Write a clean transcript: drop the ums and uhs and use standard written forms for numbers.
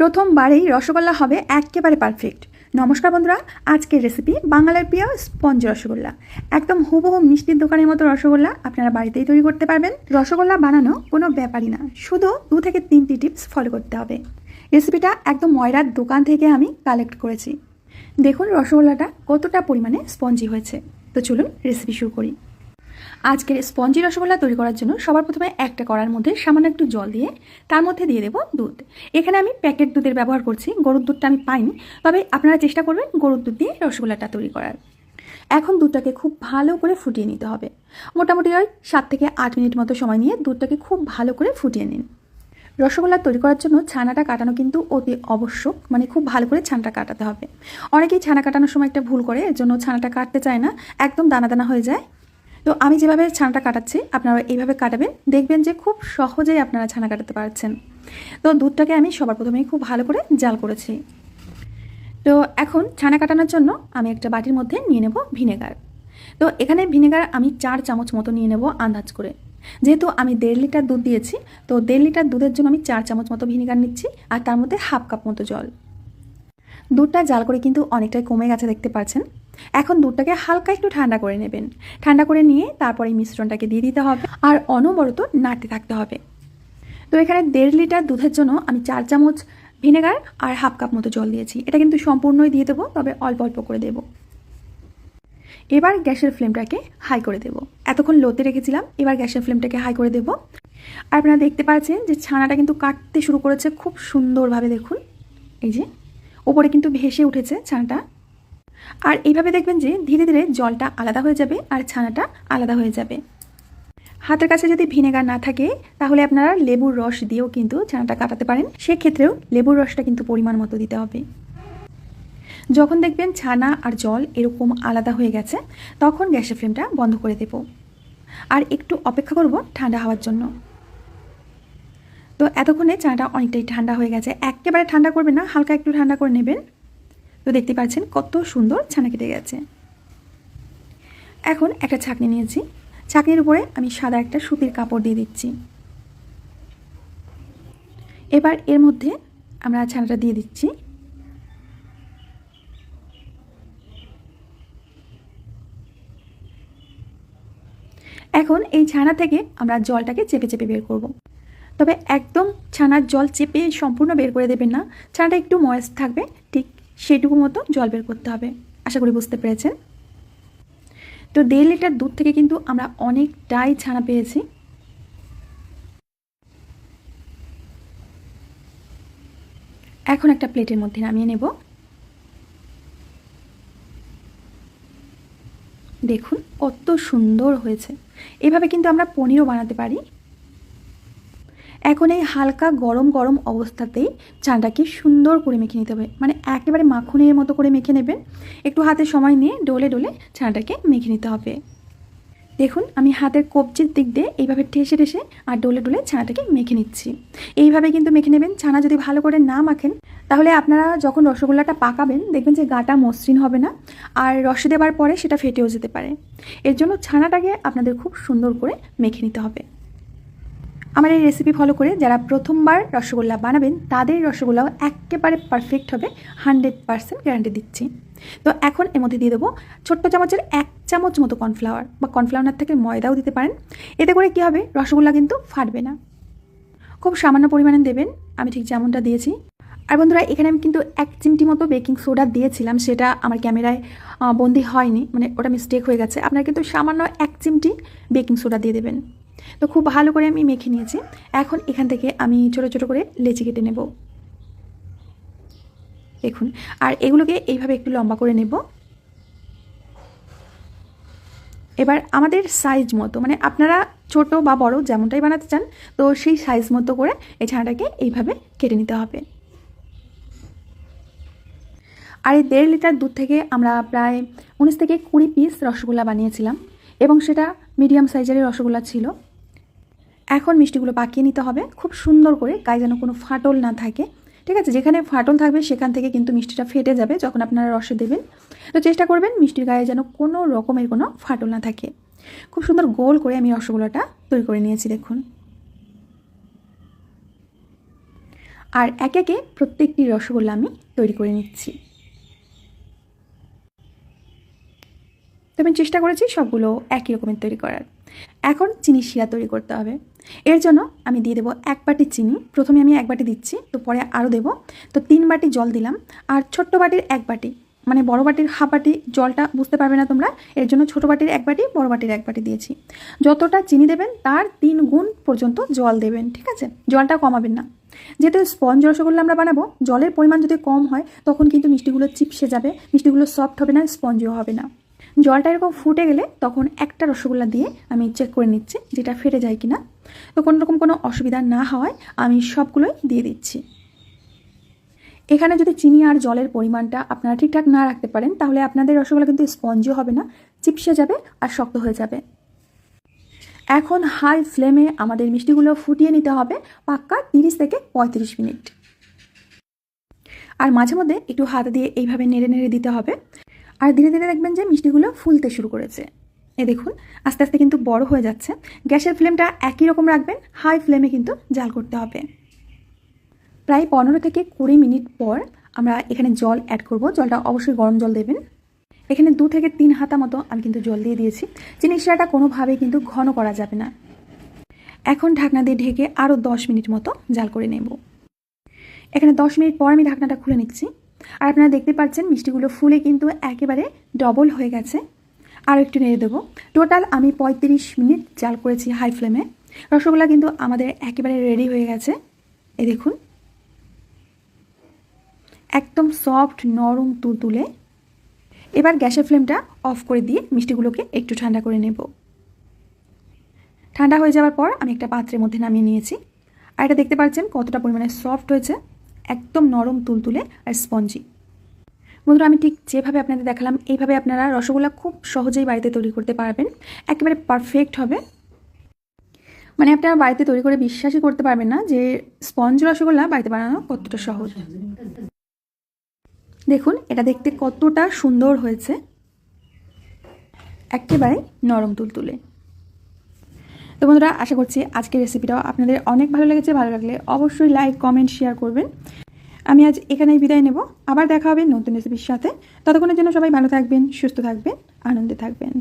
প্রথমবারেই রসগোল্লা হবে একেবারে পারফেক্ট। নমস্কার বন্ধুরা, আজকের রেসিপি বাঙালির প্রিয় স্পঞ্জ রসগোল্লা। একদম হুবহু মিষ্টির দোকানের মতো রসগোল্লা আপনারা বাড়িতেই তৈরি করতে পারবেন। রসগোল্লা বানানো কোনো ব্যাপারই না, শুধু 2 থেকে 3টি টিপস ফলো করতে হবে। রেসিপিটা একদম ময়রার দোকান থেকে আমি কালেক্ট করেছি। দেখুন রসগোল্লাটা কতটা পরিমাণে স্পঞ্জি হয়েছে। তো চলুন রেসিপি শুরু করি। আজকের স্পঞ্জি রসগোল্লা তৈরি করার জন্য সবার প্রথমে একটা কড়ার মধ্যে সামান্য একটু জল দিয়ে তার মধ্যে দিয়ে দেব দুধ। এখানে আমি প্যাকেট দুধের ব্যবহার করছি, গরুর দুধটা আমি পাইনি, তবে আপনারা চেষ্টা করবেন গরুর দুধ দিয়ে রসগোল্লাটা তৈরি করার। এখন দুধটাকে খুব ভালো করে ফুটিয়ে নিতে হবে। মোটামুটি ওই 7 থেকে 8 মিনিট মতো সময় নিয়ে দুধটাকে খুব ভালো করে ফুটিয়ে নিন। রসগোল্লা তৈরি করার জন্য ছানাটা কাটানো কিন্তু অতি আবশ্যক, মানে খুব ভালো করে ছানাটা কাটাতে হবে। অনেকেই ছানা কাটানোর সময় একটা ভুল করে, এর জন্য ছানাটা কাটতে চায় না, একদম দানা দানা হয়ে যায়। তো আমি যেভাবে ছানাটা কাটাচ্ছি আপনারা এইভাবে কাটাবেন, দেখবেন যে খুব সহজেই আপনারা ছানা কাটাতে পারছেন। তো দুধটাকে আমি সবার প্রথমেই খুব ভালো করে জাল করেছি। তো এখন ছানা কাটানোর জন্য আমি একটা বাটির মধ্যে নিয়ে নেব ভিনেগার। তো এখানে ভিনেগার আমি 4 চামচ মতো নিয়ে নেব আন্দাজ করে। যেহেতু আমি 1.5 লিটার দুধ দিয়েছি, তো 1.5 লিটার দুধের জন্য আমি 4 চামচ মতো ভিনেগার নিচ্ছি, আর তার মধ্যে হাফ কাপ মতো জল। দুধটা জাল করে কিন্তু অনেকটাই কমে গেছে, দেখতে পাচ্ছেন। এখন দুধটাকে হালকা একটু ঠান্ডা করে নেবেন। ঠান্ডা করে নিয়ে তারপরে এই মিশ্রণটাকে দিয়ে দিতে হবে, আর অনবরত নাড়তে থাকতে হবে। তো এখানে 1.5 লিটার দুধের জন্য আমি 4 চামচ ভিনেগার আর হাফ কাপ মতো জল দিয়েছি। এটা কিন্তু সম্পূর্ণই দিয়ে দেবো, তবে অল্প অল্প করে দেব। এবার গ্যাসের ফ্লেমটাকে হাই করে দেব। এতক্ষণ লোতে রেখেছিলাম, এবার গ্যাসের ফ্লেমটাকে হাই করে দেব। আর আপনারা দেখতে পাচ্ছেন যে ছানাটা কিন্তু কাটতে শুরু করেছে খুব সুন্দরভাবে। দেখুন এই যে ওপরে কিন্তু ভেসে উঠেছে ছানাটা। আর এইভাবে দেখবেন যে ধীরে ধীরে জলটা আলাদা হয়ে যাবে আর ছানাটা আলাদা হয়ে যাবে। হাতের কাছে যদি ভিনেগার না থাকে তাহলে আপনারা লেবুর রস দিয়েও কিন্তু ছানাটা কাটাতে পারেন, সেক্ষেত্রেও লেবুর রসটা কিন্তু পরিমাণ মতো দিতে হবে। যখন দেখবেন ছানা আর জল এরকম আলাদা হয়ে গেছে, তখন গ্যাসের ফ্লেমটা বন্ধ করে দেব আর একটু অপেক্ষা করব ঠান্ডা হওয়ার জন্য। তো এতক্ষণে ছানাটা অনেকটাই ঠান্ডা হয়ে গেছে। একেবারে ঠান্ডা করবেন না, হালকা একটু ঠান্ডা করে নেবেন। তো দেখতে পাচ্ছেন কত সুন্দর ছানা কেটে গেছে। এখন একটা ছাঁকনি নিয়েছি, ছাঁকনির উপরে আমি সাদা একটা সুতির কাপড় দিয়ে দিচ্ছি। এবার এর মধ্যে আমরা ছানাটা দিয়ে দিচ্ছি। এখন এই ছানা থেকে আমরা জলটাকে চেপে চেপে বের করব। তবে একদম ছানার জল চেপে সম্পূর্ণ বের করে দেবেন না, ছানাটা একটু ময়েস্ট থাকবে, ঠিক সেটুকু মতো জল বের করতে হবে। আশা করি বুঝতে পেরেছেন। তো 1.5 লিটার দুধ থেকে কিন্তু আমরা অনেকটাই ছানা পেয়েছি। এখন একটা প্লেটের মধ্যে নামিয়ে নেব। দেখুন কত সুন্দর হয়েছে। এভাবে কিন্তু আমরা পনিরও বানাতে পারি। এখন এই হালকা গরম গরম অবস্থাতেই ছানাটাকে সুন্দর করে মেখে নিতে হবে, মানে একেবারে মাখনের মতো করে মেখে নেবেন। একটু হাতে সময় নিয়ে ডলে ডলে ছানাটাকে মেখে নিতে হবে। দেখুন আমি হাতের কবজির দিক দিয়ে এইভাবে ঠেসে ঠেসে আর ডলে ডলে ছানাটাকে মেখে নিচ্ছি। এইভাবে কিন্তু মেখে নেবেন। ছানা যদি ভালো করে না মাখেন তাহলে আপনারা যখন রসগোল্লাটা পাকাবেন দেখবেন যে গাটা মসৃণ হবে না, আর রসে দেওয়ার পরে সেটা ফেটেও যেতে পারে। এর জন্য ছানাটাকে আপনাদের খুব সুন্দর করে মেখে নিতে হবে। আমার এই রেসিপি ফলো করে যারা প্রথমবার রসগোল্লা বানাবেন তাদের রসগোল্লাও একেবারে পারফেক্ট হবে, 100% গ্যারান্টি দিচ্ছি। তো এখন এর মধ্যে দিয়ে দেবো ছোট্ট চামচের 1 চামচ মতো কর্নফ্লাওয়ার, বা কর্নফ্লাওয়ার থেকে ময়দাও দিতে পারেন। এতে করে কী হবে, রসগোল্লা কিন্তু ফাটবে না। খুব সামান্য পরিমাণে দেবেন, আমি ঠিক যেমনটা দিয়েছি। আর বন্ধুরা এখানে আমি কিন্তু 1 চিমটি মতো বেকিং সোডা দিয়েছিলাম, সেটা আমার ক্যামেরায় বন্দি হয়নি, মানে ওটা মিস্টেক হয়ে গেছে। আপনারা কিন্তু সামান্য 1 চিমটি বেকিং সোডা দিয়ে দেবেন। তো খুব ভালো করে আমি মেখে নিয়েছি। এখন এখান থেকে আমি ছোট ছোট করে লেচি কেটে নেব। দেখুন, আর এগুলোকে এইভাবে একটু লম্বা করে নেব। এবার আমাদের সাইজ মতো, মানে আপনারা ছোট বা বড় যেমনটাই বানাতে চান, তো সেই সাইজ মতো করে এই ছানাটাকে এইভাবে কেটে নিতে হবে। আর এই 1.5 লিটার দুধ থেকে আমরা প্রায় 19 থেকে 20 পিস রসগোল্লা বানিয়েছিলাম, এবং সেটা মিডিয়াম সাইজেরই রসগোল্লা ছিল। এখন মিষ্টিগুলো পাকিয়ে নিতে হবে খুব সুন্দর করে, গায়ে যেন কোনো ফাটল না থাকে। ঠিক আছে, যেখানে ফাটল থাকবে সেখান থেকে কিন্তু মিষ্টিটা ফেটে যাবে যখন আপনারা রসে দেবেন। তো চেষ্টা করবেন মিষ্টির গায়ে যেন কোনো রকমের কোনো ফাটল না থাকে। খুব সুন্দর গোল করে আমি রসগোল্লাটা তৈরি করে নিয়েছি। দেখুন আর একে একে প্রত্যেকটি রসগোল্লা আমি তৈরি করে নিচ্ছি। তবে আমি চেষ্টা করেছি সবগুলো একই রকমের তৈরি করার। এখন চিনি শিরা তৈরি করতে হবে। এর জন্য আমি দিয়ে দেবো 1 বাটি চিনি। প্রথমে আমি 1 বাটি দিচ্ছি, তো পরে আরও দেবো। তো 3 বাটি জল দিলাম, আর ছোট্ট বাটির 1 বাটি, মানে বড় বাটির হাফ বাটি জলটা বুঝতে পারবে না তোমরা, এর জন্য ছোট বাটির 1 বাটি, বড় বাটির 1 বাটি দিয়েছি। যতটা চিনি দেবেন তার 3 গুণ পর্যন্ত জল দেবেন, ঠিক আছে? জলটা কমাবেন না। যেহেতু স্পঞ্জ রসগোল্লা আমরা বানাবো, জলের পরিমাণ যদি কম হয় তখন কিন্তু মিষ্টিগুলো চিপসে যাবে, মিষ্টিগুলো সফট হবে না, স্পঞ্জিও হবে না। জলটা এরকম ফুটে গেলে তখন একটা রসগোল্লা দিয়ে আমি চেক করে নিচ্ছি যেটা ফেটে যায় কিনা। তো কোনো রকম কোনো অসুবিধা না হওয়ায় আমি সবগুলোই দিয়ে দিচ্ছি। এখানে যদি চিনি আর জলের পরিমাণটা আপনারা ঠিকঠাক না রাখতে পারেন তাহলে আপনাদের রসগোল্লা কিন্তু স্পঞ্জও হবে না, চিপসে যাবে আর শক্ত হয়ে যাবে। এখন হাই ফ্লেমে আমাদের মিষ্টিগুলো ফুটিয়ে নিতে হবে পাক্কা 30 থেকে 35 মিনিট। আর মাঝে মধ্যে একটু হাত দিয়ে এইভাবে নেড়ে নেড়ে দিতে হবে। আর ধীরে ধীরে দেখবেন যে মিষ্টিগুলো ফুলতে শুরু করেছে। এই দেখুন আস্তে আস্তে কিন্তু বড় হয়ে যাচ্ছে। গ্যাসের ফ্লেমটা একই রকম রাখবেন, হাই ফ্লেমে কিন্তু জাল করতে হবে। প্রায় 15 থেকে 20 মিনিট পর আমরা এখানে জল অ্যাড করব। জলটা অবশ্যই গরম জল দেবেন। এখানে 2 থেকে 3 হাতা মতো আমি কিন্তু জল দিয়ে দিয়েছি। চিনি শিরাটা কোনোভাবেই কিন্তু ঘন করা যাবে না। এখন ঢাকনা দিয়ে ঢেকে আরও 10 মিনিট মতো জাল করে নেব। এখানে 10 মিনিট পর আমি ঢাকনাটা খুলে নিচ্ছি। আর আপনারা দেখতে পাচ্ছেন মিষ্টিগুলো ফুলে কিন্তু একেবারে ডবল হয়ে গেছে। আর একটু নেড়ে দেবো। টোটাল আমি 35 মিনিট জাল করেছি হাই ফ্লেমে। রসগোল্লা কিন্তু আমাদের একেবারে রেডি হয়ে গেছে। এই দেখুন একদম সফট, নরম, তুলতুলে। এবার গ্যাসের ফ্লেমটা অফ করে দিয়ে মিষ্টিগুলোকে একটু ঠান্ডা করে নেব। ঠান্ডা হয়ে যাওয়ার পর আমি একটা পাত্রের মধ্যে নামিয়ে নিয়েছি। আর এটা দেখতে পাচ্ছেন কতটা পরিমাণে সফট হয়েছে, একদম নরম, তুলতুলে আর স্পঞ্জি। বন্ধুরা আমি ঠিক যেভাবে আপনাদের দেখালাম এইভাবে আপনারা রসগোল্লা খুব সহজেই বাড়িতে তৈরি করতে পারবেন। একেবারে পারফেক্ট হবে। মানে আপনারা বাড়িতে তৈরি করে বিশ্বাসই করতে পারবেন না যে স্পঞ্জ রসগোল্লা বাড়িতে বানানো কতটা সহজ। দেখুন এটা দেখতে কতটা সুন্দর হয়েছে, একেবারে নরম তুলতুলে। তো বন্ধুরা আশা করছি আজকের রেসিপিটাও আপনাদের অনেক ভালো লেগেছে। ভালো লাগলে অবশ্যই লাইক, কমেন্ট, শেয়ার করবেন। আমি আজ এখানেই বিদায় নেব। আবার দেখা হবে নতুন রেসিপির সাথে। ততক্ষণের জন্য সবাই ভালো থাকবেন, সুস্থ থাকবেন, আনন্দে থাকবেন।